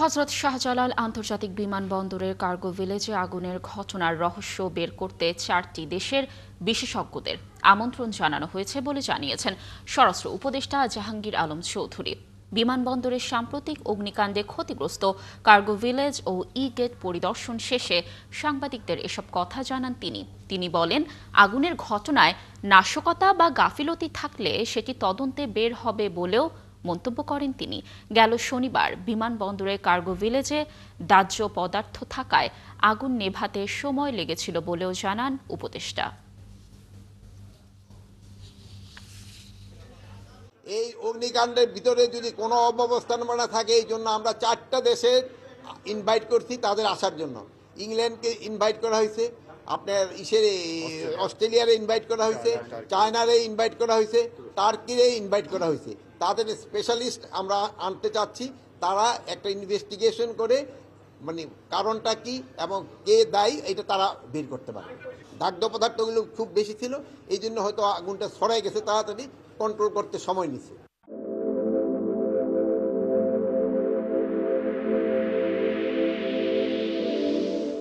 হযরত শাহজালাল আন্তর্জাতিক বিমানবন্দরের কার্গো ভিলেজে আগুনের ঘটনার রহস্য বের করতে ৪টি দেশের বিশেষজ্ঞদের আমন্ত্রণ জানানো হয়েছে বলে জানিয়েছেন স্বরাষ্ট্র উপদেষ্টা জাহাঙ্গীর আলম চৌধুরী। বিমানবন্দরের সাম্প্রতিক অগ্নিকাণ্ডে ক্ষতিগ্রস্ত কার্গো ভিলেজ ও ই গেট পরিদর্শন শেষে সাংবাদিকদের এসব কথা জানান তিনি বলেন, আগুনের ঘটনায় নাশকতা বা গাফিলতি থাকলে সেটি তদন্তে বের হবে বলেও মন্তব্য করেন তিনি। গেল শনিবার বিমানবন্দরের কার্গো ভিলেজে দাহ্য পদার্থ থাকায় আগুন নেভাতে সময় লেগেছিল বলেও জানান উপদেষ্টা। এই অগ্নিকাণ্ডের ভিতরে যদি কোনো অব্যবস্থাপনা থাকে, এই জন্য আমরা 4টা দেশের ইনভাইট করছি তাদের আসার জন্য। ইংল্যান্ডকে ইনভাইট করা হয়েছে, আপনার অস্ট্রেলিয়ারে ইনভাইট করা হয়েছে, চায়নারে ইনভাইট করা হয়েছে, টার্কিরে ইনভাইট করা হয়েছে। তাদের স্পেশালিস্ট আমরা আনতে চাচ্ছি, তারা একটা ইনভেস্টিগেশন করে মানে কারণটা কি এবং কে দায়ী এটা তারা বের করতে পারে। দাগ্ধ পদার্থগুলো খুব বেশি ছিল, এই জন্য হয়তো আগুনটা ছড়াই গেছে, তাড়াতাড়ি কন্ট্রোল করতে সময় নিছে।